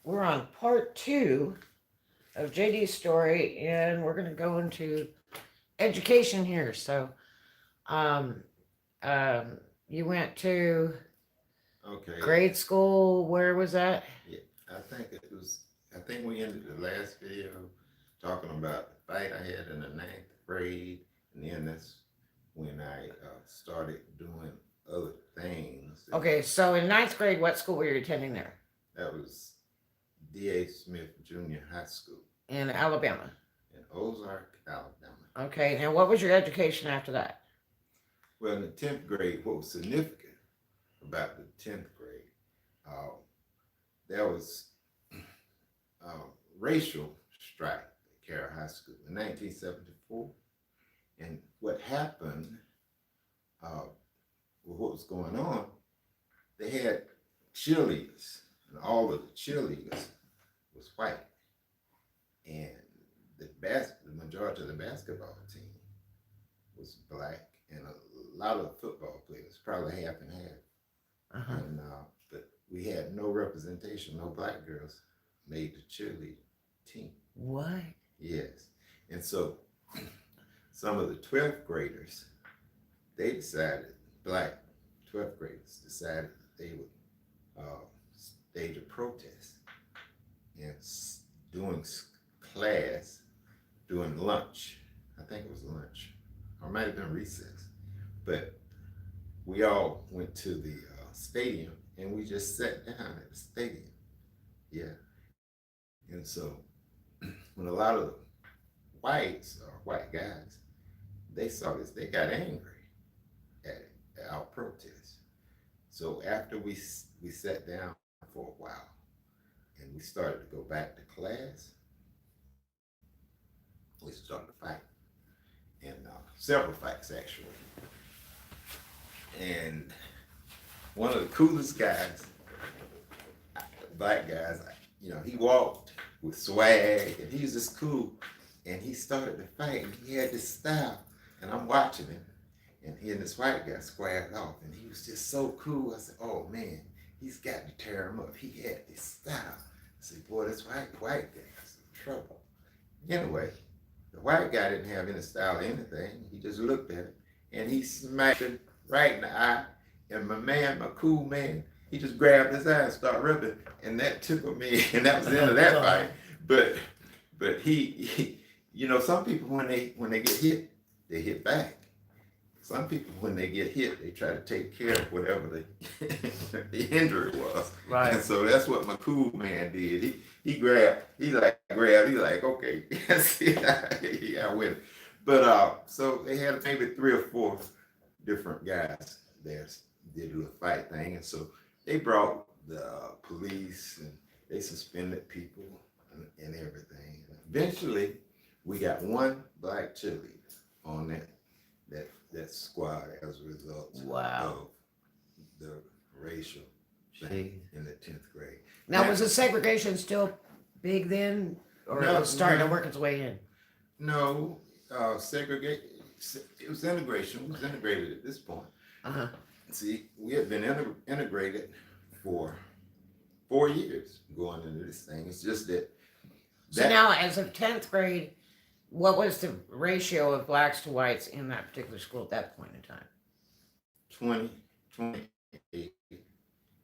We're on part 2 of JD's story, and we're going to go into education here. So, um, you went to Okay. grade school. Where was that? Yeah, I think it was. I think we ended the last video talking about the fight I had in the ninth grade, and then that's when I started doing other things. Okay, so in ninth grade, what school were you attending there? That was D.A. Smith Junior High School In Alabama. in Ozark, Alabama. Okay, now what was your education after that? Well, in the 10th grade, what was significant about the 10th grade, uh, there was uh, racial strife at Carroll High School in 1974. And what happened, uh, with what was going on, they had cheerleaders, and all of the cheerleaders was white, and the majority of the basketball team was black, and a lot of the football players, probably half and half. Uh-huh. And but we had no representation, no black girls made the cheerleading team. What? Yes, and so some of the 12th graders, they decided, black 12th graders decided that they would stage a protest and doing class, during lunch. I think it was lunch, or it might have been recess. But we all went to the stadium and we just sat down at the stadium. Yeah. And so when a lot of the whites or white guys, they saw this, they got angry at our protest. So after we sat down for a while and we started to go back to class, we started to fight, and several fights actually. And one of the coolest guys, black guys, he walked with swag, and he was just cool. And he started to fight, and he had this style, and I'm watching him, and he and this white guy squared off, and he was just so cool. I said, "Oh man, he's got to tear him up. He had this style." I said, "Boy, this white guy's in trouble." Anyway, the white guy didn't have any style or anything. He just looked at it, and he smacked him right in the eye. And my cool man, he just grabbed his eye and started ripping, and that tickled me, and that was the end of that fight. But he some people when they get hit, they hit back. Some people when they get hit, they try to take care of whatever the injury was. Right. And so that's what my cool man did. He grabbed, he's like, okay, yeah, with it. But so they had maybe 3 or 4 different guys there did a little fight thing, and so they brought the police and they suspended people and everything. Eventually, we got one black cheerleader on that squad as a result Wow. of the racial thing in the 10th grade. Now, was the segregation still big then, or it was starting to work its way in? No, segregate. It was integration. It was integrated at this point. Uh-huh. See, we had been integrated for 4 years going into this thing. It's just that. So now, as of 10th grade, what was the ratio of blacks to whites in that particular school at that point in time? 20,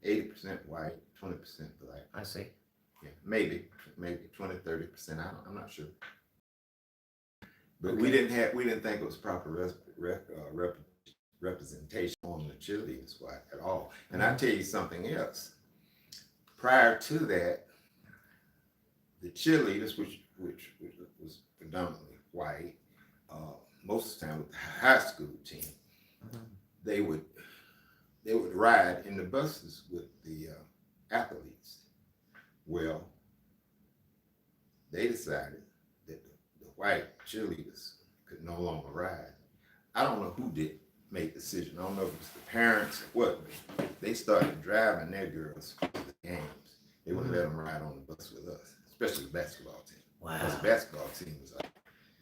80% white, 20% black. I see. Yeah, maybe 20, 30%. I'm not sure. But Okay. we didn't think it was proper representation on the cheerleading squad at all. And I'll tell you something else. Prior to that, the cheerleaders, which was predominantly white, most of the time with the high school team, they would ride in the buses with the athletes. Well, they decided that the white cheerleaders could no longer ride. I don't know who did make the decision. I don't know if it was the parents or what. They started driving their girls to the games. They wouldn't let them ride on the bus with us, especially the basketball team. Wow. Because the basketball team was like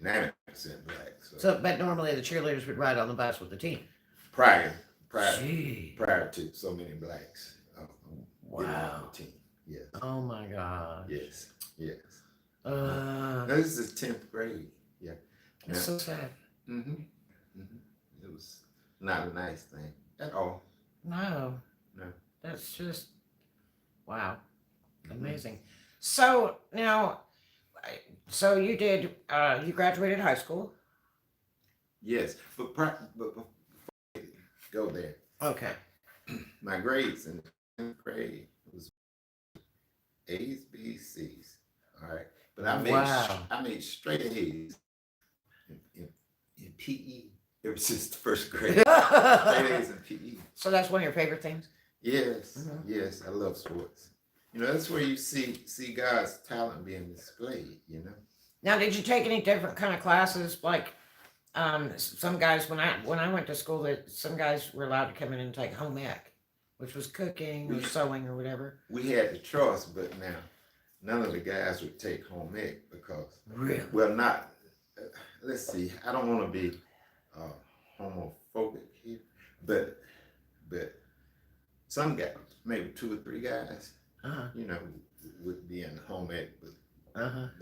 90% black. So, but normally the cheerleaders would ride on the bus with the team. Prior Gee. to so many blacks Wow. on the team. Yes. Oh my God. Yes. Yes. Uh, Now, this is 10th grade. Yeah. it's so sad. Mm-hmm. Mm-hmm. It was not a nice thing at all. No. No. That's just, wow. Mm-hmm. Amazing. So now, so you did, you graduated high school. Yes, but before we go there, Okay. my grades in the 10th grade was A's, B's, C's. All right, but Wow. I made straight A's in PE ever since the first grade. Straight A's in PE. So that's one of your favorite things? Yes, Mhm. yes, I love sports. You know, that's where you see God's talent being displayed. You know. Now, did you take any different kind of classes? Like, some guys, when I went to school, that some guys were allowed to come in and take home ec, which was cooking or sewing or whatever. We had the choice, but now none of the guys would take home ec because, Really? well, not. Let's see. I don't want to be homophobic here, but some guys, maybe 2 or 3 guys, you know, would be in home ec, but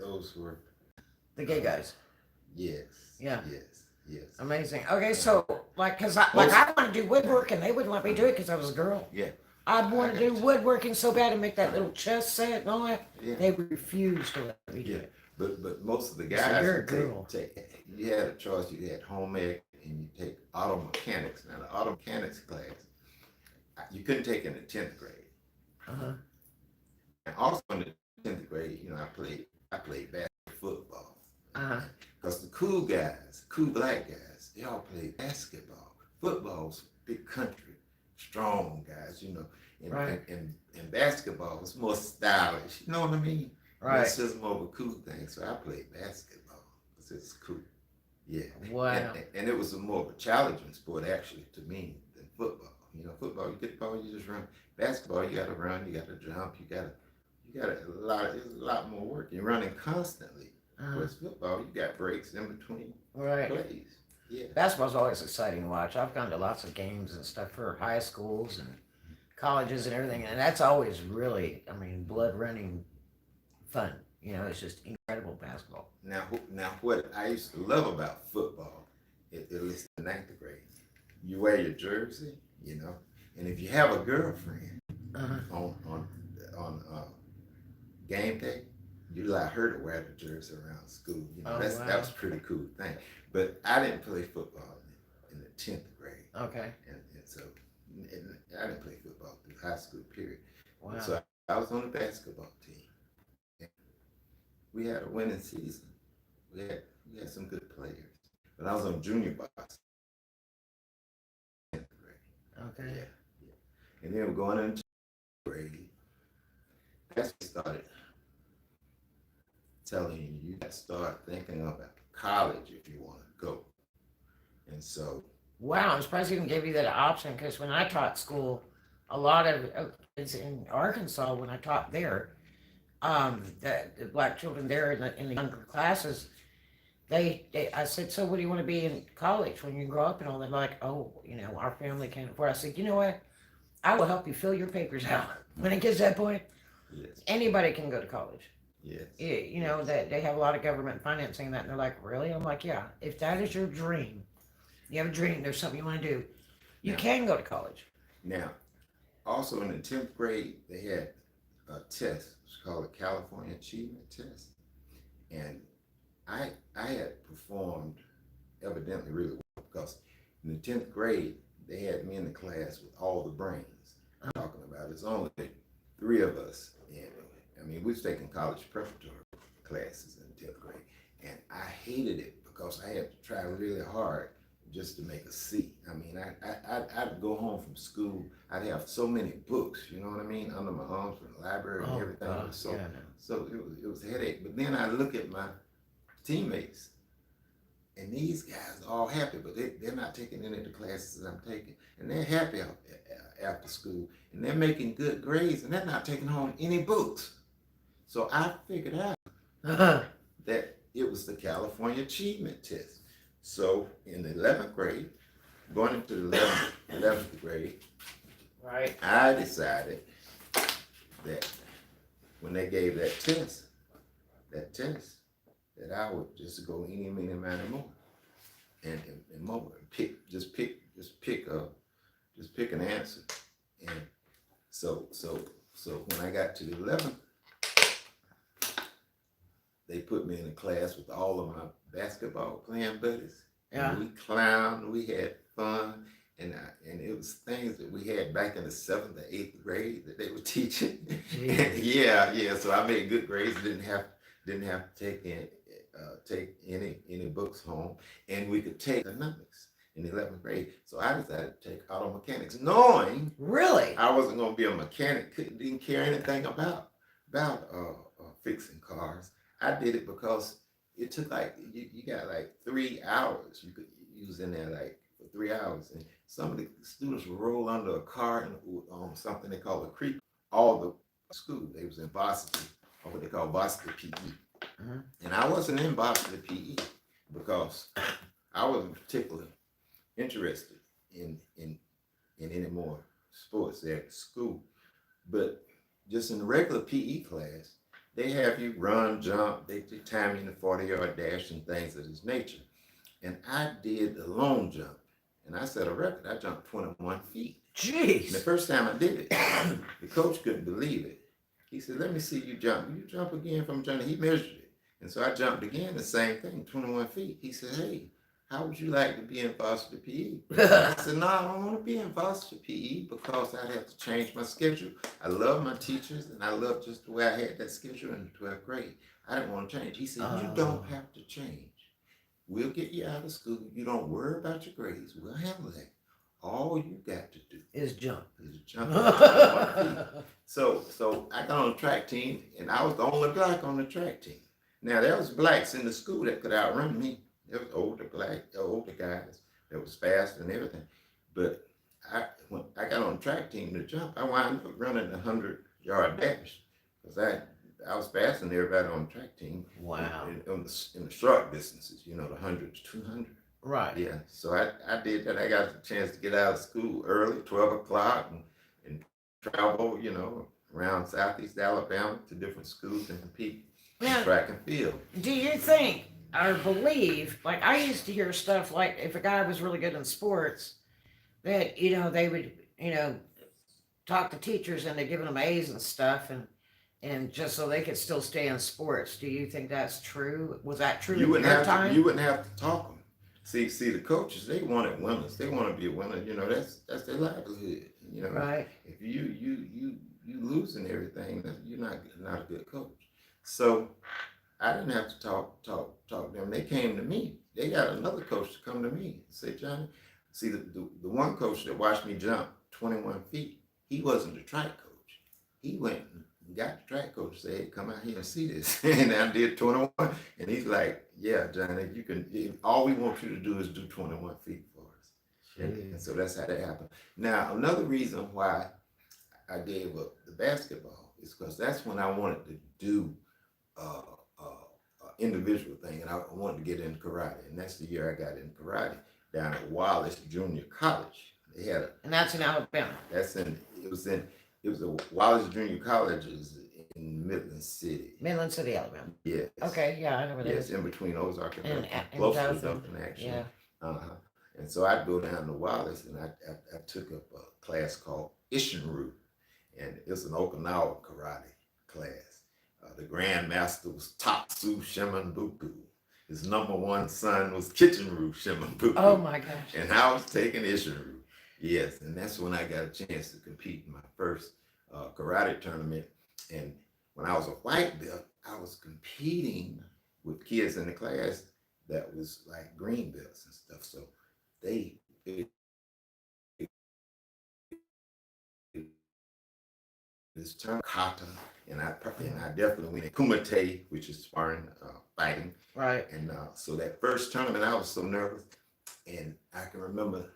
those were the gay guys. Yes. Yeah. Yes. Amazing. Okay, so I want to do woodwork, and they wouldn't let me do it because I was a girl. Yeah. I'd want to do woodworking so bad and make that little chess set and all that. Yeah. They refused to let me do it. But most of the So guys you're a would girl. you had a choice. You had home ec and you take auto mechanics. Now the auto mechanics class, you couldn't take in the 10th grade. And also in the 10th grade, you know, I played football. Because the cool guys, cool black guys, they all played basketball. Football's big country, strong guys, you know. And basketball was more stylish. You know what I mean? Right. It's just more of a cool thing. So I played basketball because it's cool. Yeah. Wow. And it was more of a challenging sport actually to me than football. You know, football, you get the ball, you just run. Basketball, you got to run, you got to jump, you got it's a lot more work. You're running constantly. Whereas football, you got breaks in between plays. Yeah. Basketball's always exciting to watch. I've gone to lots of games and stuff for high schools and colleges and everything, and that's always really, I mean, blood running fun. You know, it's just incredible basketball. Now, what I used to love about football, at least in the 9th grade, you wear your jersey, you know, and if you have a girlfriend on game day, you allow her to wear the jersey around school. You know, that was a pretty cool thing. But I didn't play football in the 10th grade. Okay. And so I didn't play football through high school period. Wow. So I was on the basketball team. And we had a winning season. We had some good players. But I was on junior box. 10th grade. Okay. Yeah. And then we're going into grade. That's when we started telling you got to start thinking about college if you want to go. And so. Wow, I'm surprised you even gave you that option, because when I taught school, a lot of kids in Arkansas, when I taught there, the black children there in the younger classes, I said, so what do you want to be in college when you grow up? And all, they're like, oh, you know, our family can't afford. I said, you know what? I will help you fill your papers out. When it gets to that point, anybody can go to college. Yes. You know, that they have a lot of government financing that, and they're like, really? I'm like, yeah, if that is your dream, you have a dream, there's something you want to do, you can go to college. Now, also in the 10th grade, they had a test. It's called the California Achievement Test. And I had performed evidently really well, because in the 10th grade, they had me in the class with all the brains. I'm talking about it's only 3 of us. I mean, we was taking college preparatory classes in the 10th grade, and I hated it because I had to try really hard just to make a C. I mean, I'd go home from school, I'd have so many books, you know what I mean, under my arms from the library and everything. So it was a headache. But then I look at my teammates, and these guys are all happy, but they're not taking any of the classes that I'm taking, and they're happy after school, and they're making good grades, and they're not taking home any books. So I figured out that it was the California Achievement Test. So in the 11th grade, going into the 11th grade, I decided that when they gave that test, that I would just go any, many, amount more, and more, and just pick an answer, and so when I got to the 11th, they put me in a class with all of my basketball playing buddies. Yeah. And we clowned, we had fun, and it was things that we had back in the 7th or 8th grade that they were teaching. Yeah. So I made good grades. Didn't have to take any books home, and we could take economics in the 11th grade. So I decided to take auto mechanics, knowing Really I wasn't going to be a mechanic. Didn't care anything about fixing cars. I did it because it took like you got like 3 hours. You could use in there like for 3 hours, and some of the students would roll under a car and something they call a creep. All the school they was in varsity, or what they call varsity PE, and I wasn't in varsity PE because I wasn't particularly interested in any more sports there at school. But just in the regular PE class, they have you run, jump, they time you in the 40-yard dash and things of this nature. And I did the long jump, and I set a record. I jumped 21 feet. Jeez. And the first time I did it, the coach couldn't believe it. He said, "Let me see you jump. You jump again from jumping." He measured it. And so I jumped again, the same thing, 21 feet. He said, "Hey, how would you like to be in varsity PE?" I said, "No, I don't want to be in varsity PE because I'd have to change my schedule. I love my teachers, and I love just the way I had that schedule in the 12th grade. I didn't want to change." He said, "You don't have to change. We'll get you out of school. You don't worry about your grades. We'll handle that. All you got to do is jump." So I got on the track team, and I was the only black on the track team. Now there was blacks in the school that could outrun me. There was older guys that was fast and everything. But when I got on the track team to jump, I wound up running the 100-yard dash because I was faster than everybody on the track team. Wow. In the short distances, the 100 to 200. Right. Yeah. So I did that. I got a chance to get out of school early, 12 o'clock, and travel, around Southeast Alabama to different schools and compete in track and field. Do you think or believe, like I used to hear stuff like if a guy was really good in sports, that, they would, talk to teachers and they're giving them A's and stuff and just so they could still stay in sports. Do you think that's true? Was that true You wouldn't in your have time? to, you wouldn't have to talk them. See, the coaches, they wanted winners. They want to be a winner. That's their livelihood. Right. If you losing everything, you're not a good coach. So I didn't have to talk to them. They came to me. They got another coach to come to me and say, "Johnny," see the one coach that watched me jump 21 feet, he wasn't the track coach. He went and got the track coach, said, "Hey, come out here and see this." And I did 21. And he's like, "Yeah, Johnny, you can, all we want you to do is do 21 feet for us." And so that's how that happened. Now, another reason why I gave up the basketball is because that's when I wanted to do individual thing, and I wanted to get into karate, and that's the year I got in karate down at Wallace Junior College. They had and that's in Alabama. It was a Wallace Junior College is in Midland City, Alabama. Yes. Okay, yeah, I know where that is. Yes, in between Ozark and close to Dothan, actually. Yeah. And so I'd go down to Wallace, and I took up a class called Ishinru, and it's an Okinawa karate class. The Grand Master was Tatsu Shimanbuku. His number one son was Kichinru Shimanbuku. Oh my gosh. And I was taking Ishinru. Yes, and that's when I got a chance to compete in my first karate tournament. And when I was a white belt, I was competing with kids in the class that was like green belts and stuff. So this term kata, and I definitely went in kumite, which is sparring, fighting. Right. And so that first tournament, I was so nervous, and I can remember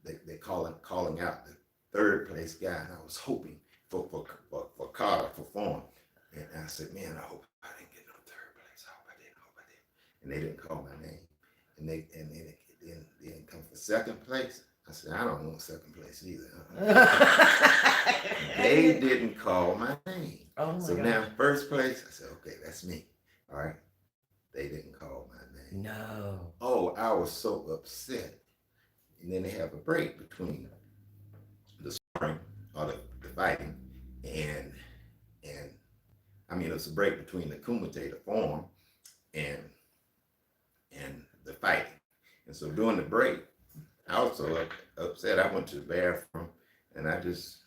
they calling out the third place guy, and I was hoping for Carter for form, and I said, "Man, I hope I didn't get no third place. I hope I didn't." And they didn't call my name, and they didn't come for second place. I said, I don't want second place either. They didn't call my name. Oh my So God. now first place, I said, okay, that's me. All right. They didn't call my name. No. Oh, I was so upset. And then they have a break between the sparring or the fighting and I mean it's a break between the kumite, the form, and the fighting. And so during the break, I was so upset. I went to the bathroom and I just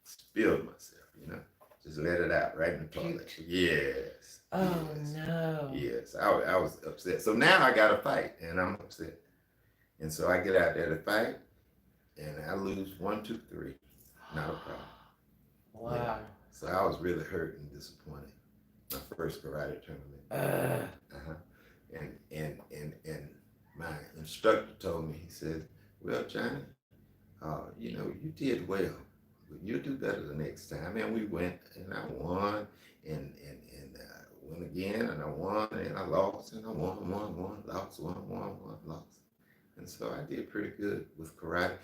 spilled myself, you know, just let it out right in the toilet. Yes. Oh yes, no. Yes, I was upset. So now I got to fight and I'm upset. And so I get out there to fight and I lose 1, 2, 3. Not a problem. Wow. Yeah. So I was really hurt and disappointed. My first karate tournament. And my instructor told me, he said, well, Johnny, you know, you did well, but you'll do better the next time. And we went and I won and went again and I won and I lost and I won, lost, won, lost. And so I did pretty good with karate,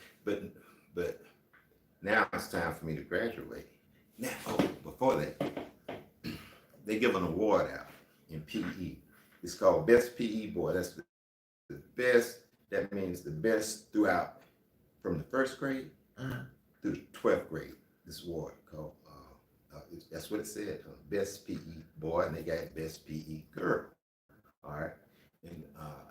but now it's time for me to graduate. Now, before that, they give an award out in PE. It's called Best PE Boy. That's the best. That means the best throughout, from the first grade through the 12th grade. This award called, that's what it said, Best PE Boy, and they got Best PE Girl. All right. And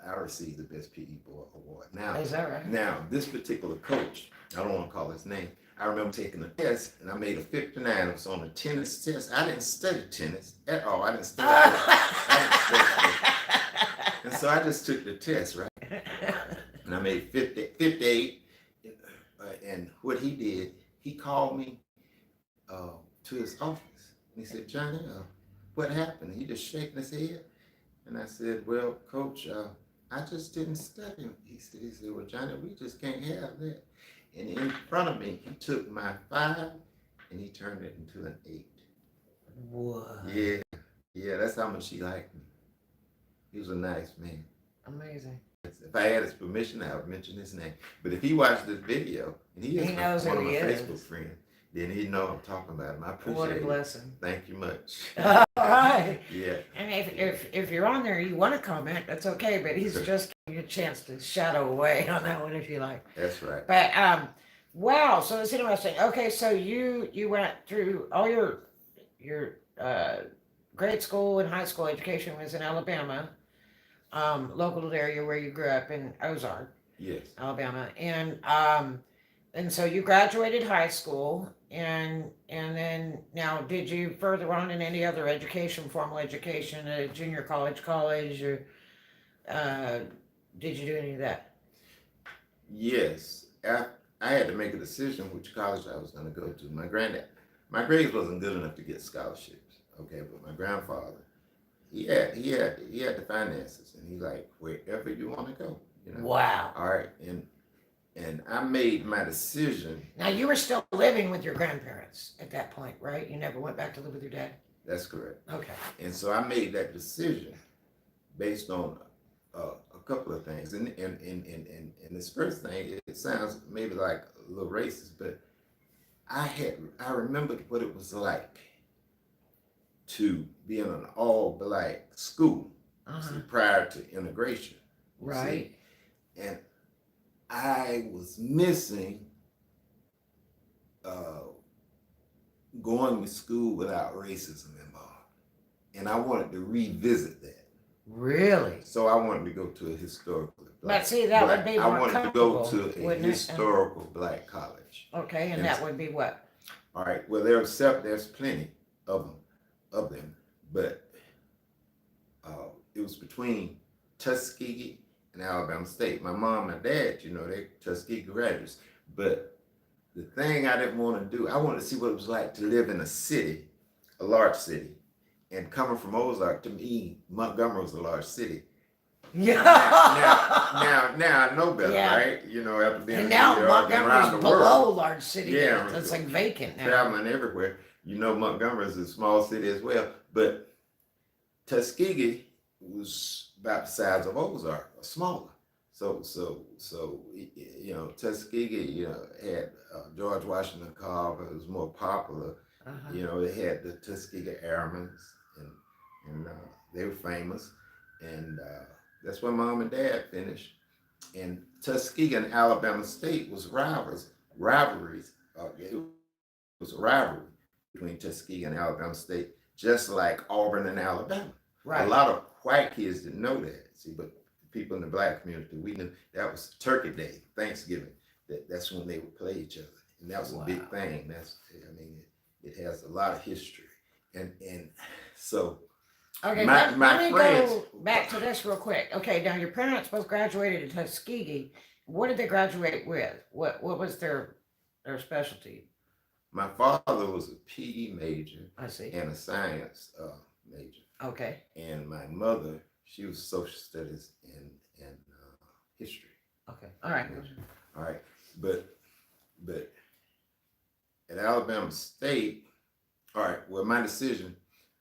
I received the Best PE Boy award. Now, is that right? Now, this particular coach, I don't want to call his name. I remember taking a test and I made a 59. It was on a tennis test. I didn't study tennis at all. I didn't study and so I just took the test, right? And I made 58. And what he did, he called me to his office. And he said, Johnny, what happened? He just shaking his head. And I said, well, Coach, I just didn't study. He said, well, Johnny, we just can't have that. And in front of me, he took my 5 and he turned it into an 8. What? Yeah, that's how much he liked me. He was a nice man. Amazing. If I had his permission, I would mention his name. But if he watched this video, and he is one of my Facebook friends, then he know I'm talking about him. I appreciate it. What a blessing. Thank you much. All right. Yeah. And if you're on there, you want to comment, that's okay. But he's just giving you a chance to shadow away on that one if you like. That's right. But wow. So it's interesting. Okay, so you went through all your grade school and high school education was in Alabama, local area where you grew up in Ozark. Yes. Alabama, and so you graduated high school, and then now did you further on in any other education, formal education, a junior college, or did you do any of that? Yes. I had to make a decision which college I was going to go to. My grades wasn't good enough to get scholarships. Okay, but my grandfather, he had the finances, and he's like, wherever you want to go. You know? Wow. All right, and I made my decision. Now you were still living with your grandparents at that point, right? You never went back to live with your dad? That's correct. Okay. And so I made that decision based on a couple of things. And this first thing, it sounds maybe like a little racist, but I remembered what it was like to be in an all-black school prior to integration. Right. See? And I was missing going to school without racism involved. And I wanted to revisit that. Really? So I wanted to go to a historical black. But see, that would be more I wanted to go to a wouldn't it? historical black college. Okay, and that would be what? All right. Well, there's plenty of them, but it was between Tuskegee and Alabama State. My mom and dad, you know, they Tuskegee graduates. But the thing I didn't want to do, I wanted to see what it was like to live in a city, a large city. And coming from Ozark, to me, Montgomery was a large city. Yeah. Now I know better, Yeah. right? You know, after being And now around Montgomery's the below world. large city. Yeah. It's like vacant now. Traveling everywhere. You know, Montgomery is a small city as well. But Tuskegee was about the size of Ozark, or smaller. you know, Tuskegee, you know, had George Washington Carver. It was more popular. Uh-huh. You know, they had the Tuskegee Airmen, and they were famous, and that's where Mom and Dad finished. And Tuskegee and Alabama State was rivalries. It was a rivalry between Tuskegee and Alabama State, just like Auburn and Alabama. Right. A lot of white kids didn't know that. See, but people in the black community, we knew that was Turkey Day, Thanksgiving. That's when they would play each other, and that was a big thing. I mean, it has a lot of history, and so. Okay, let me go back to this real quick. Okay, now your parents both graduated at Tuskegee. What did they graduate with? What was their specialty? My father was a PE major. I see. And a science major. Okay. And my mother, she was social studies and history. Okay. All right. All right. But at Alabama State, all right, well, my decision,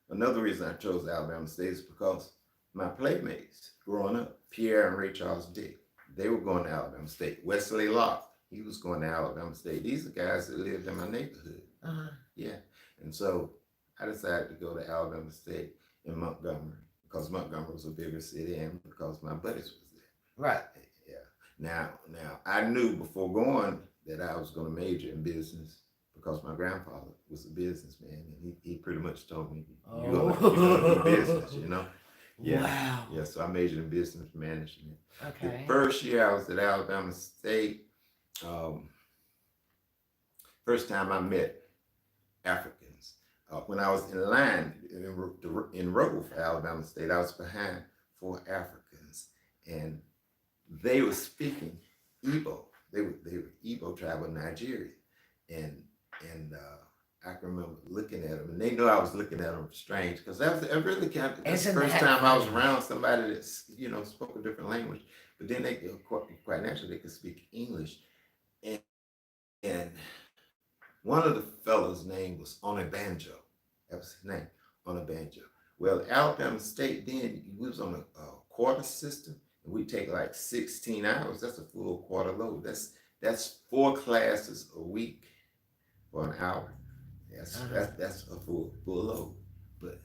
another reason I chose Alabama State is because my playmates growing up, Pierre and Ray Charles Dick, they were going to Alabama State. Wesley Locke, he was going to Alabama State. These are guys that lived in my neighborhood. Uh-huh. Yeah. And so I decided to go to Alabama State in Montgomery because Montgomery was a bigger city and because my buddies was there. Right. Yeah. Now I knew before going that I was going to major in business because my grandfather was a businessman and he pretty much told me, you're gonna do business, you know? Yeah. Wow. Yeah, so I majored in business management. Okay. The first year I was at Alabama State, first time I met Africans. When I was in line enrolled for Alabama State, I was behind 4 Africans, and they were speaking Igbo. They were Igbo tribe of Nigeria, and I can remember looking at them, and they knew I was looking at them strange because that was really kind of that's the first time I was around somebody that spoke a different language. But then they quite naturally they could speak English, and one of the fellas' name was Onabanjo. That was his name, Onabanjo. Well, Alabama State then we was on a quarter system, and we take like 16 hours. That's a full quarter load. That's 4 classes a week for an hour. That's a full load. But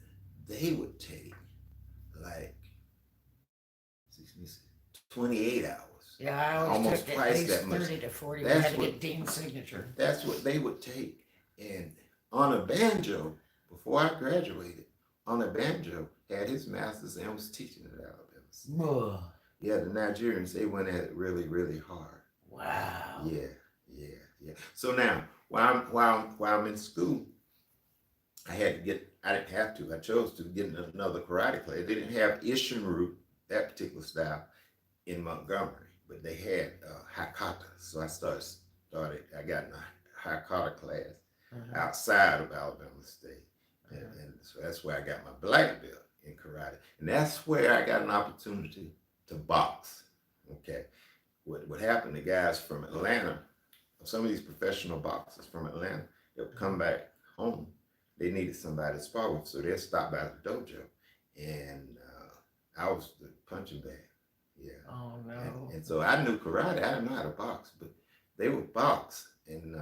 they would take like 28 hours. Yeah, I always almost took twice at least that much. 30 to 40. That's We had to what- get Dean's signature. That's what they would take. And on a banjo, before I graduated, on a banjo had his master's and was teaching at Alabama State. Whoa. Yeah, the Nigerians, they went at it really, really hard. Wow. Yeah. So now, while I'm in school, I didn't have to, I chose to get another karate class. They didn't have Ishinru, that particular style, in Montgomery, but they had Hakata. So I got in a Hakata class outside of Alabama State. And so that's where I got my black belt in karate. And that's where I got an opportunity to box. Okay. What happened, the guys from Atlanta, some of these professional boxers from Atlanta, they'll come back home. They needed somebody to spar with, so they'll stop by the dojo. And I was the punching bag. Yeah. Oh, no. And so I knew karate. I didn't know how to box, but they would box. And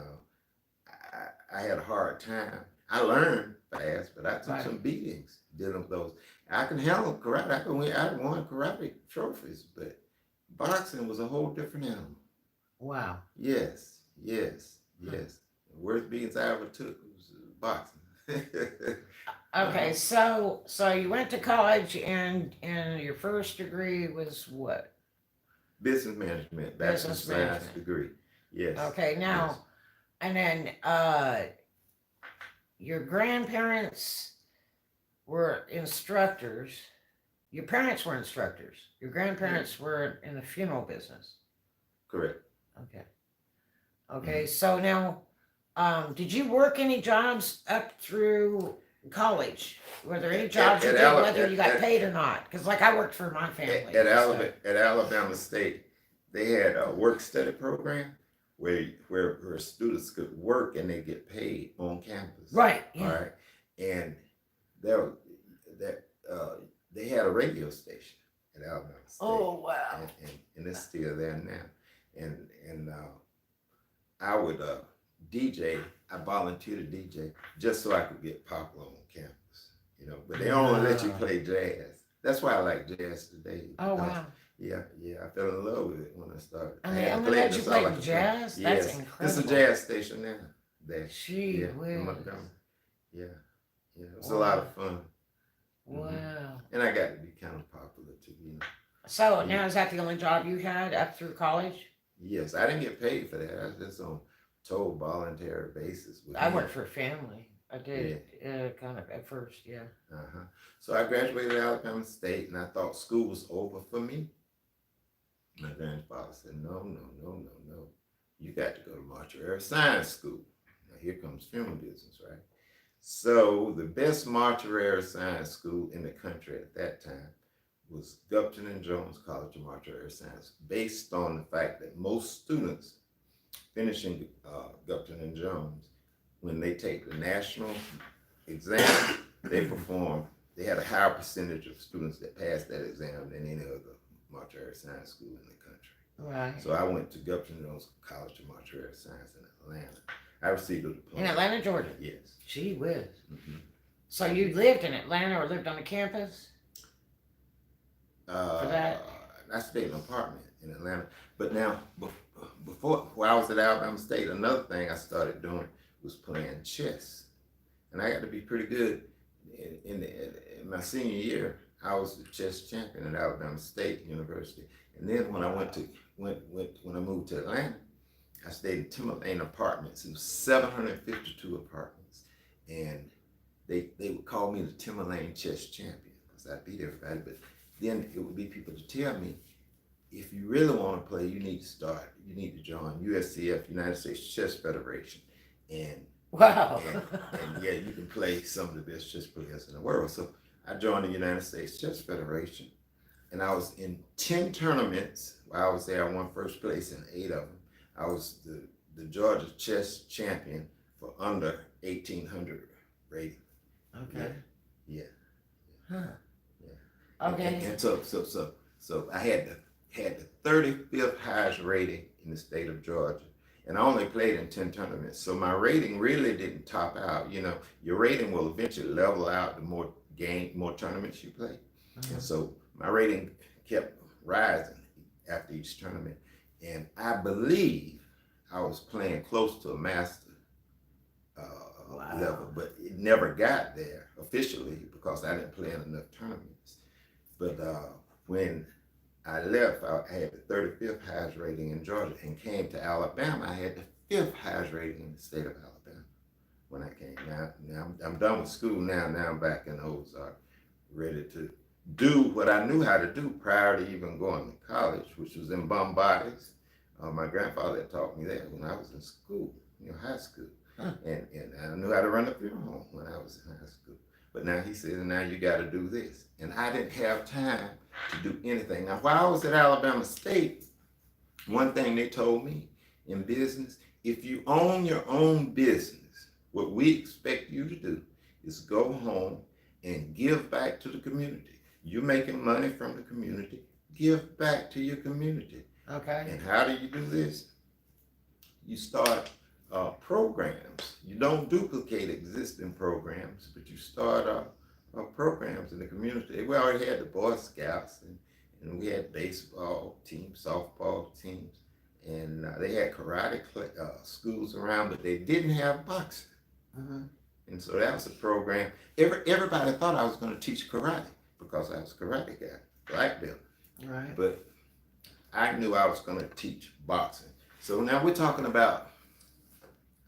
I had a hard time. I learned fast, but I took some beatings dealing with those. I can handle karate. I won karate trophies, but boxing was a whole different animal. Wow. Yes. The worst beatings I ever took was boxing. Okay, so you went to college and your first degree was what? Business management, bachelor's of science degree. Yes. Okay, now, yes. And then your grandparents were instructors. Your parents were instructors. Your grandparents were in the funeral business. Correct. Okay, so now, did you work any jobs up through college? Were there any jobs you did, whether you got paid or not? Because like I worked for my family. At Alabama State, they had a work study program where students could work and they get paid on campus. Right. Yeah. All right. And they had a radio station at Alabama State. Oh, wow. And it's still there now. And I would DJ. I volunteered to DJ just so I could get popular on campus, you know. But they only let you play jazz. That's why I like jazz today. Oh, wow. Yeah, I fell in love with it when I started. And they only let you play jazz? That's yes. incredible. It's a jazz station now. There. Gee whiz. Yeah. It was a lot of fun. Wow. And I got to be kind of popular too, you know. So now is that the only job you had up through college? Yes, I didn't get paid for that. I was just on total voluntary basis. I worked for a family. I did, kind of at first, yeah. So I graduated Alabama State, and I thought school was over for me. My grandfather said, no. You got to go to March Science School. Now here comes film business, right? So the best March Science School in the country at that time was Gupton and Jones College of March Science, based on the fact that most students finishing Gupton and Jones, when they take the national exam, they had a higher percentage of students that passed that exam than any other March Science school in the country. Right. So I went to Gupton Jones College of March Science in Atlanta. I received a diploma. In Atlanta, Georgia? Yes. Gee whiz. So you lived in Atlanta or lived on the campus? For that? I stayed in an apartment in Atlanta. But now, while I was at Alabama State, another thing I started doing was playing chess. And I got to be pretty good. In my senior year, I was the chess champion at Alabama State University. And then when I when I moved to Atlanta, I stayed in Timber Lane apartments. It was 752 apartments. And they would call me the Timber Lane chess champion because I'd beat everybody. But then it would be people to tell me, if you really want to play, you need to join USCF, United States Chess Federation. And wow. and yeah, you can play some of the best chess players in the world. So I joined the United States Chess Federation, and I was in 10 tournaments. While I was there, I won first place in 8 of them. I was the Georgia chess champion for under 1800 rating. Okay. Yeah. Huh. Yeah. Okay. And so I had the 35th highest rating in the state of Georgia. And I only played in 10 tournaments. So my rating really didn't top out. You know, your rating will eventually level out the more tournaments you play. And so my rating kept rising after each tournament. And I believe I was playing close to a master level, but it never got there officially because I didn't play in enough tournaments. But when I left, I had the 35th highest rating in Georgia, and came to Alabama, I had the 5th highest rating in the state of Alabama when I came. Now I'm done with school now. Now I'm back in Ozark, ready to do what I knew how to do prior to even going to college, which was in Bombardi's. My grandfather had taught me that when I was in school, high school. And I knew how to run a funeral home when I was in high school. But now he said, now you got to do this. And I didn't have time to do anything. Now, while I was at Alabama State, one thing they told me in business, if you own your own business, what we expect you to do is go home and give back to the community. You're making money from the community. Give back to your community. Okay. And how do you do this? You start programs. You don't duplicate existing programs, but you start programs in the community. We already had the Boy Scouts, and we had baseball teams, softball teams, and they had karate schools around, but they didn't have boxing. And so that was a program. Everybody thought I was going to teach karate because I was a karate guy, black belt. Right. But I knew I was going to teach boxing. So now we're talking about,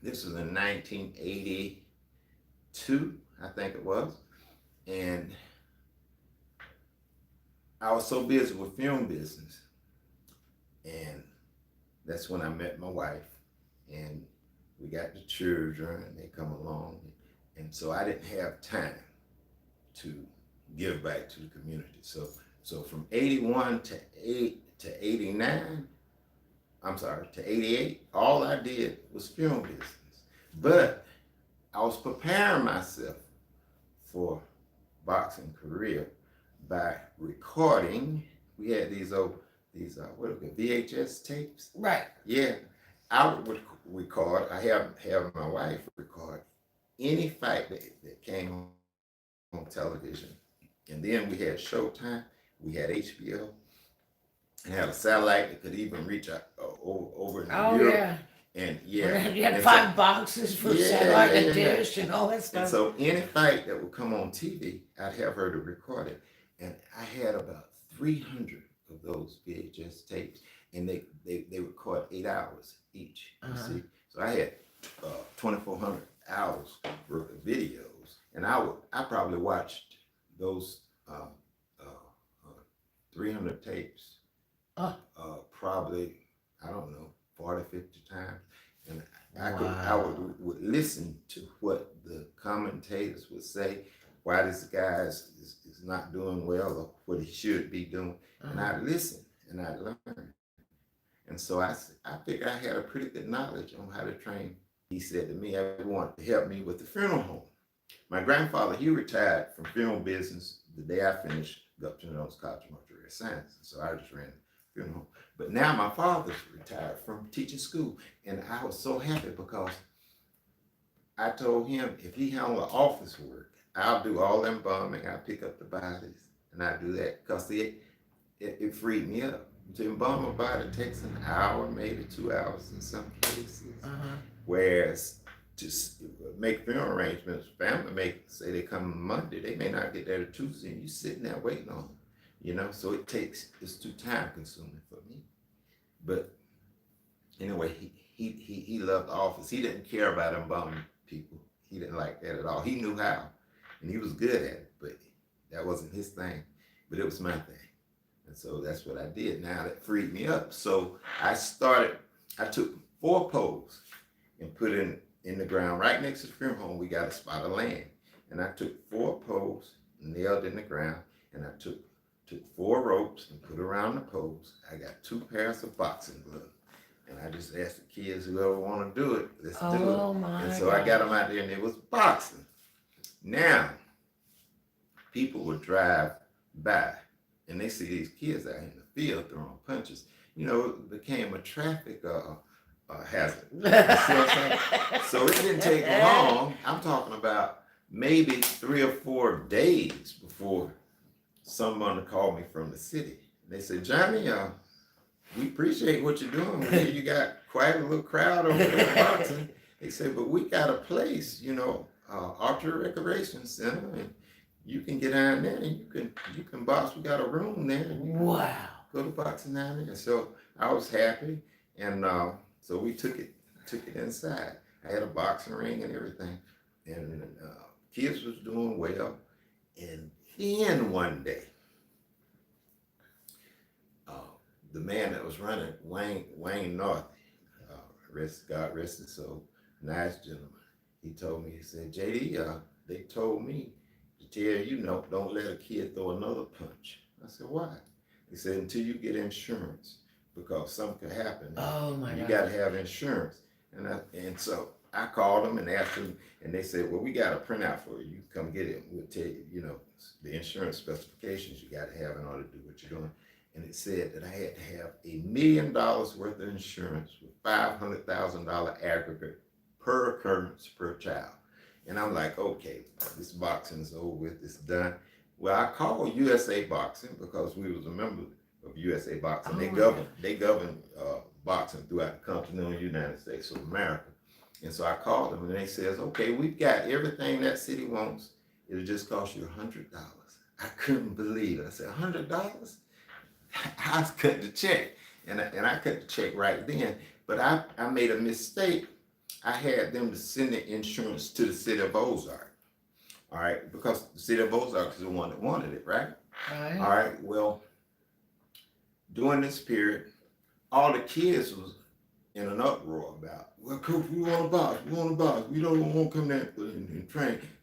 this was in 1982, I think it was. And I was so busy with film business. And that's when I met my wife. And we got the children, and they come along. And so I didn't have time to give back to the community. So from 81 to 89, to 88, all I did was film business. But I was preparing myself for boxing career by recording we had these what are they, VHS tapes. Right. Yeah, I would record. I have my wife record any fight that came on television, and then we had Showtime, we had HBO, and had a satellite that could even reach out over in Oh Europe. yeah. And yeah, You had and 5 boxes for satellite and dish and all that and stuff. so any fight that would come on TV, I'd have her to record it, and I had about 300 of those VHS tapes, and they record 8 hours each. You see, so I had 2,400 hours worth of videos, and I probably watched those 300 tapes probably, I don't know, 40, 50 times. And I would listen to what the commentators would say, why this guy is not doing well or what he should be doing. And I'd listen and I'd learn. And so I figured I had a pretty good knowledge on how to train. He said to me, I wanted to help me with the funeral home. My grandfather, he retired from funeral business the day I finished Gupton Jones College of Mortuary Science. So I just ran the funeral home. But now my father's retired from teaching school. And I was so happy because I told him if he handled the office work, I'll do all the embalming, I'll pick up the bodies, and I do that because it freed me up. To embalm a body takes an hour, maybe 2 hours in some cases. Whereas to make funeral arrangements, family say they come Monday, they may not get there till Tuesday, and you sitting there waiting on them, so it's too time consuming for me. But anyway, he loved the office. He didn't care about embalming people. He didn't like that at all. He knew how, and he was good at it, but that wasn't his thing, but it was my thing. And so that's what I did. Now that freed me up. So I took 4 poles and put in the ground right next to the funeral home. We got a spot of land. And I took 4 poles, nailed in the ground, and I took 4 ropes and put around the poles. I got 2 pairs of boxing gloves. And I just asked the kids, whoever want to do it, let's do it. Oh my And so I got them out there and it was boxing. Now, people would drive by and they see these kids out in the field throwing punches. It became a traffic hazard. You see what I'm saying? So it didn't take long. I'm talking about maybe 3 or 4 days before someone called me from the city. They said, Johnny, we appreciate what you're doing. We hear you got quite a little crowd over there boxing. They said, but we got a place, Archery Recreation Center, and you can get down there and you can box. We got a room there. And wow. Go to boxing down there. So I was happy, and so we took it inside. I had a boxing ring and everything, and kids was doing well. And then one day, the man that was running, Wayne North, God rest his soul, nice gentleman. He told me, he said, JD, they told me to tell you, don't let a kid throw another punch. I said, why? He said, until you get insurance, because something could happen. Oh my God. You got to have insurance. And so I called them and asked them, and they said, well, we got a printout for you. You come get it. We'll tell you, the insurance specifications you got to have in order to do what you're doing. And it said that I had to have $1 million worth of insurance with $500,000 aggregate per occurrence per child. And I'm like, okay, this boxing is over with, it's done. Well, I called USA Boxing because we was a member of USA Boxing. They govern boxing throughout the continental United States of America. And so I called them and they says, okay, we've got everything that city wants. It'll just cost you $100. I couldn't believe it. I said, $100? I cut the check. And I cut the check right then. But I made a mistake. I had them to send the insurance to the city of Ozark. All right, because the city of Ozark is the one that wanted it, right? Right. All right, well, during this period, all the kids was in an uproar about, well, coach, we want to box, we don't want to come there and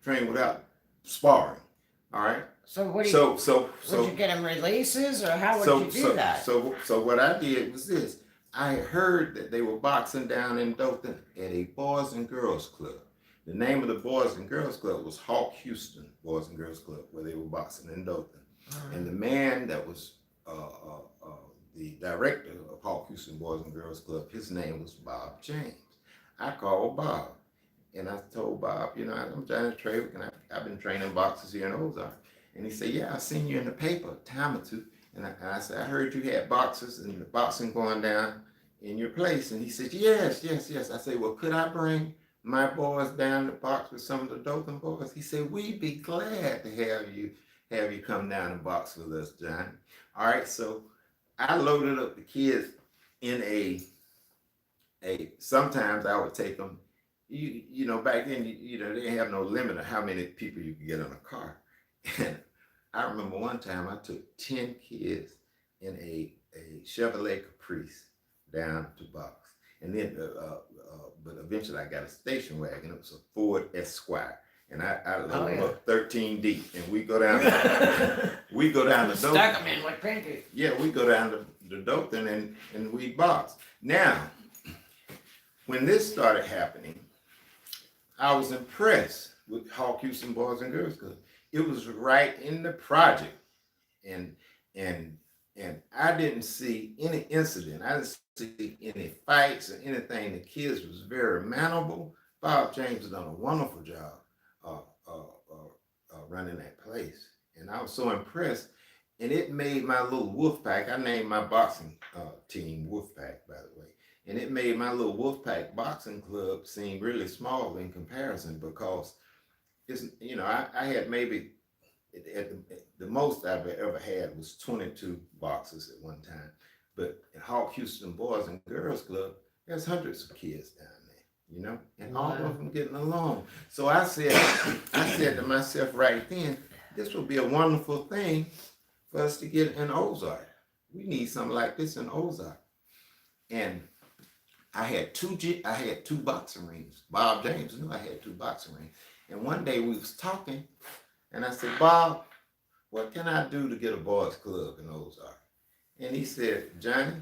train without sparring. All right. So what do would you get them releases, or how would you do that? So what I did was this. I heard that they were boxing down in Dothan at a Boys and Girls Club. The name of the Boys and Girls Club was Hawk Houston Boys and Girls Club, where they were boxing in Dothan. And the man that was the director of Hawk Houston Boys and Girls Club, his name was Bob James. I called Bob and I told Bob, you know, I'm Johnny Trawick and I've been training boxers here in Ozark. And he said, yeah, I seen you in the paper a time or two. And I said, I heard you had boxers and the boxing going down in your place. And he said, yes. I said, well, could I bring my boys down to box with some of the Dothan boys? He said, we'd be glad to have you come down and box with us, Johnny. All right, so I loaded up the kids in a sometimes I would take them, you know, back then, you know, they didn't have no limit of how many people you could get in a car. And I remember one time I took 10 kids in a Chevrolet Caprice down to box. And then, but eventually I got a station wagon. It was a Ford Esquire. And I loaded up 13 deep. And we go down we go down to Dothan. Stuck them in like pancakes. Yeah, we go down to Dothan and we box. Now, when this started happening, I was impressed with Hawk Houston Boys and Girls Club. It was right in the project. And I didn't see any incident. I didn't see any fights or anything. The kids was very manageable. Bob James has done a wonderful job running that place. And I was so impressed. And it made my little Wolfpack, I named my boxing team Wolfpack, by the way. And it made my little Wolfpack boxing club seem really small in comparison because it's, you know, I had maybe, at the most I've ever had was 22 boxers at one time. But at Hawk Houston Boys and Girls Club, there's hundreds of kids down there, you know, and all of them getting along. So I said to myself right then, this would be a wonderful thing for us to get in Ozark. We need something like this in Ozark. And I had two boxing rings. Bob James knew I had 2 boxing rings. And one day we was talking, and I said, Bob, what can I do to get a boys club in Ozark? And he said, Johnny,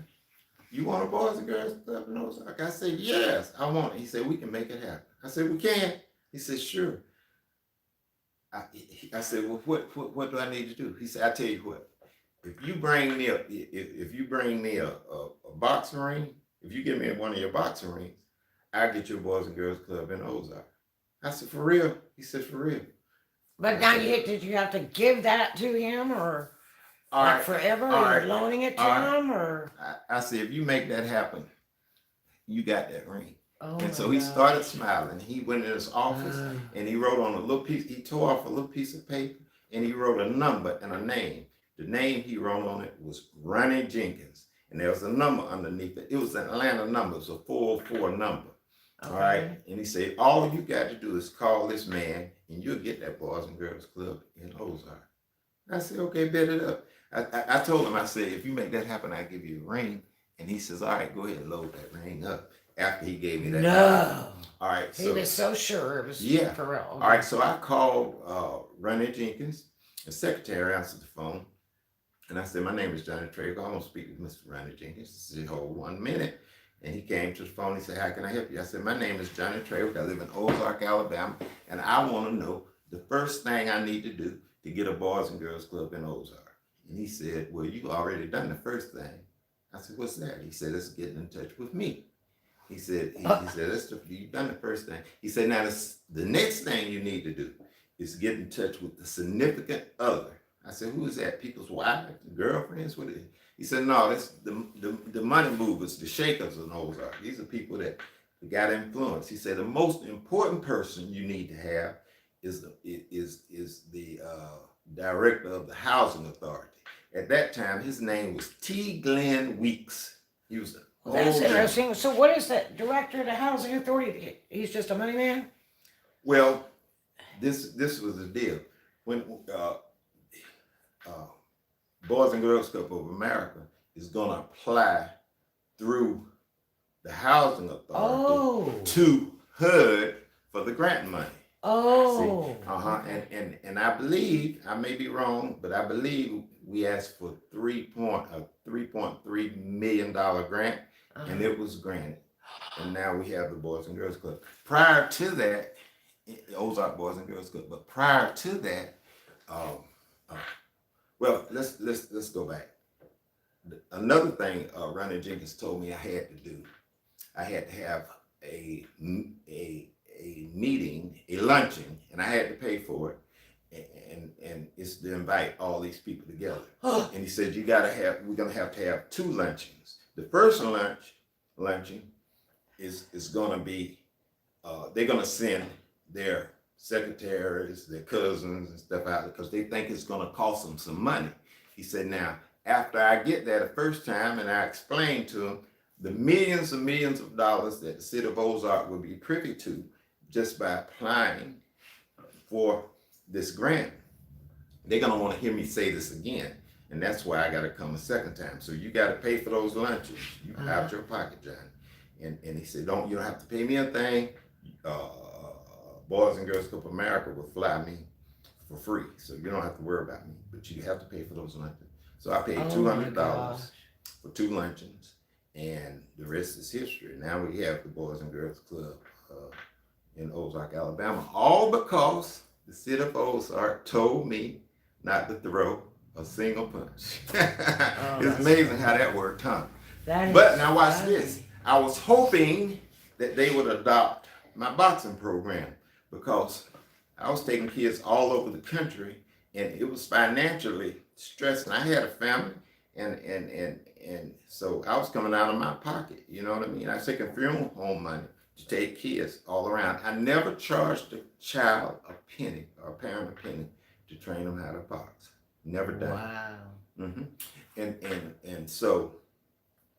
you want a boys and girls club in Ozark? I said, yes, I want it. He said, we can make it happen. I said, we can. He said, sure. I said, well, what do I need to do? He said, I tell you what, if you bring me a boxing ring, if you give me one of your boxing rings, I'll get you a Boys and Girls Club in Ozark. I said, for real? He said, for real. But now did you have to give that to him or like forever? Or you're loaning it to him or? I said, if you make that happen, you got that ring. Oh, and so he started smiling. He went in his office and he wrote on a little piece, he tore off a little piece of paper and he wrote a number and a name. The name he wrote on it was Ronnie Jenkins. And there was a number underneath it. It was an Atlanta number. It was a 404 number. Okay. All right. And he said, all you got to do is call this man and you'll get that Boys and Girls Club in Ozark. I said, okay, bet it up. I told him, I said, if you make that happen, I'll give you a ring. And he says, all right, go ahead and load that ring up. After he gave me that. No. All right. He was so sure it was for real. All right. So I called Ronnie Jenkins. The secretary answered the phone. And I said, my name is Johnny Trawick. I want to speak with Mr. Ronnie Jenkins. He said, hold 1 minute. And he came to the phone. He said, how can I help you? I said, my name is Johnny Trawick. I live in Ozark, Alabama. And I want to know the first thing I need to do to get a Boys and Girls Club in Ozark. And he said, well, you already done the first thing. I said, what's that? He said, let's get in touch with me. He said, you've done the first thing. He said, now the next thing you need to do is get in touch with the significant other. I said, who is that? People's wives, girlfriends? What is it? He said, no, that's the money movers, the shakers in Ozark. These are people that got influence. He said, the most important person you need to have is the director of the housing authority. At that time, his name was T. Glenn Weeks. He was that's interesting. So what is that director of the housing authority? He's just a money man? Well, this was the deal. When Boys and Girls Club of America is going to apply through the housing authority to HUD for the grant money. Oh. See? And I believe, I may be wrong, but I believe we asked for $3.3 million grant, and it was granted. And now we have the Boys and Girls Club. Prior to that, Ozark Boys and Girls Club, but prior to that, well, let's go back. Another thing Ronnie Jenkins told me I had to do, I had to have a meeting, a luncheon, and I had to pay for it. And it's to invite all these people together. And he said, we're gonna have to have 2 luncheons. The first luncheon is gonna be, they're gonna send their secretaries, their cousins and stuff out because they think it's gonna cost them some money. He said, now, after I get there the first time and I explain to them the millions and millions of dollars that the city of Ozark will be privy to just by applying for this grant, they're gonna want to hear me say this again. And that's why I gotta come a second time. So you gotta pay for those lunches. You out your pocket, John. And he said, you don't have to pay me a thing. Boys and Girls Club of America will fly me for free. So you don't have to worry about me, but you have to pay for those lunches. So I paid $200 for 2 luncheons, and the rest is history. Now we have the Boys and Girls Club in Ozark, Alabama, all because the city of Ozark told me not to throw a single punch. It's amazing how that worked, huh? But now watch this. I was hoping that they would adopt my boxing program because I was taking kids all over the country and it was financially stressing. I had a family and so I was coming out of my pocket, you know what I mean? I was taking funeral home money to take kids all around. I never charged a child a penny or a parent a penny to train them how to box. Never done. Wow. And so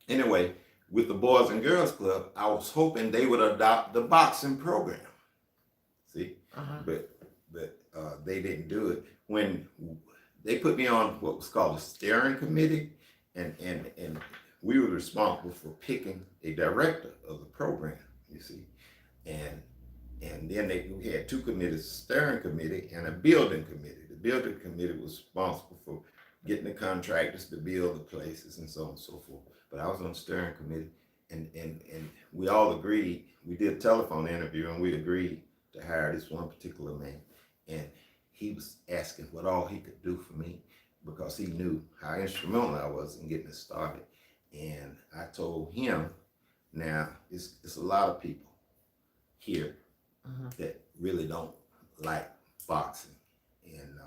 anyway, with the Boys and Girls Club, I was hoping they would adopt the boxing program. See, but they didn't do it. When they put me on what was called a steering committee, and we were responsible for picking a director of the program. You see, and then we had 2 committees: a steering committee and a building committee. The building committee was responsible for getting the contractors to build the places and so on and so forth. But I was on the steering committee, and we all agreed. We did a telephone interview, and we agreed to hire this one particular man. And he was asking what all he could do for me because he knew how instrumental I was in getting it started. And I told him, now, it's a lot of people here that really don't like boxing. And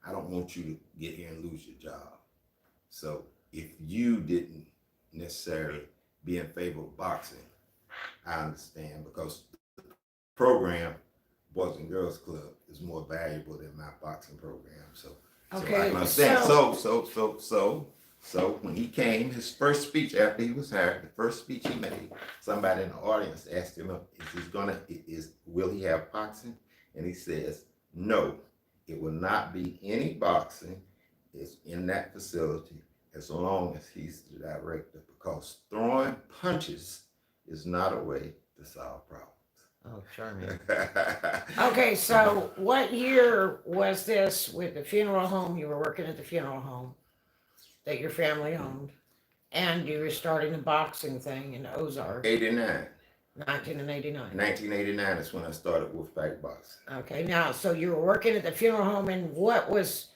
I don't want you to get here and lose your job. So if you didn't necessarily be in favor of boxing, I understand, because the program, Boys and Girls Club, is more valuable than my boxing program. So I can understand. So when he came, his first speech after he was hired, the first speech he made, somebody in the audience asked him, will he have boxing? And he says, no, it will not be any boxing. It's in that facility as long as he's the director, because throwing punches is not a way to solve problems. Oh, charming. Okay, so what year was this with the funeral home? You were working at the funeral home that your family owned, and you were starting the boxing thing in Ozark. 89. 1989. 1989 is when I started Wolfpack Boxing. Okay, now, so you were working at the funeral home, and what was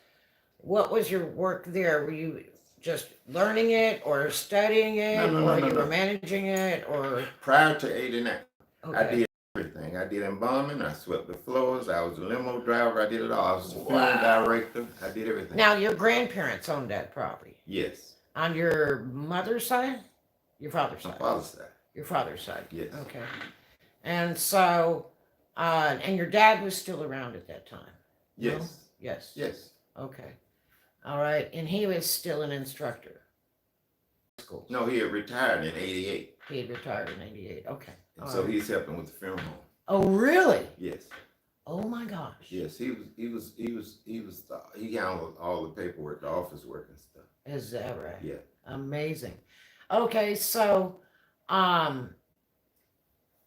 your work there? Were you just learning it or studying it, or you were managing it, or? Prior to 89, okay. I did everything. I did embalming, I swept the floors, I was a limo driver, I did it all. I was a funeral director, I did everything. Now, your grandparents owned that property? Yes. On your mother's side? Your father's side? My father's side. Your father's side? Yes. Okay. And so, and your dad was still around at that time? Yes. No? Yes. Yes. Okay. All right. And he was still an instructor? School. No, he had retired in 88. He had retired in 88. Okay. And so he's helping with the funeral home. Oh, really? Yes. Oh my gosh. Yes, he handled all the paperwork, the office work and stuff. Is that right? Yeah. Amazing. Okay, so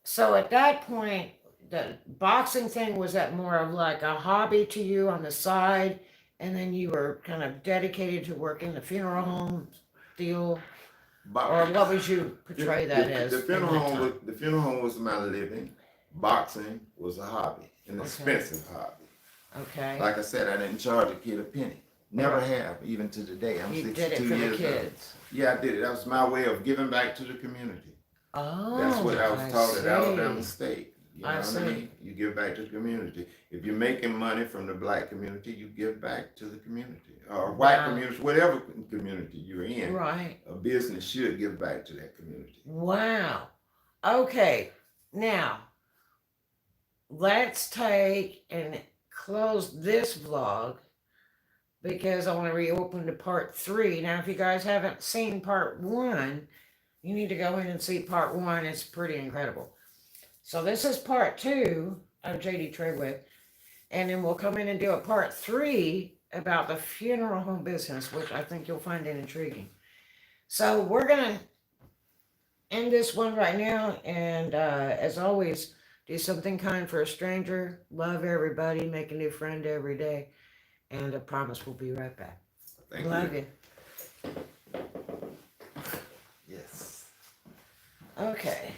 so at that point, the boxing thing, was that more of like a hobby to you on the side, and then you were kind of dedicated to working the funeral home deal? Or what would you portray that as? The funeral home was my living. Boxing was a hobby, an expensive hobby. Okay. Like I said, I didn't charge a kid a penny. Never Right. have, even to today. I'm You 62 did it for the years old. kids. Yeah, I did it. That was my way of giving back to the community. Oh, That's what I was taught at Alabama see. State. You know I what see. I mean? You give back to the community. If you're making money from the black community, you give back to the community. Or white Wow. community, whatever community you're in. Right. A business should give back to that community. Wow. Okay. Now, let's take and close this vlog because I want to reopen to part 3. Now, if you guys haven't seen part 1, you need to go in and see part 1. It's pretty incredible. So this is part 2 of JD Trawick. And then we'll come in and do a part 3 about the funeral home business, which I think you'll find it intriguing. So we're going to end this one right now. And as always, do something kind for a stranger. Love everybody. Make a new friend every day. And I promise we'll be right back. Thank Love you. you. Yes. Okay.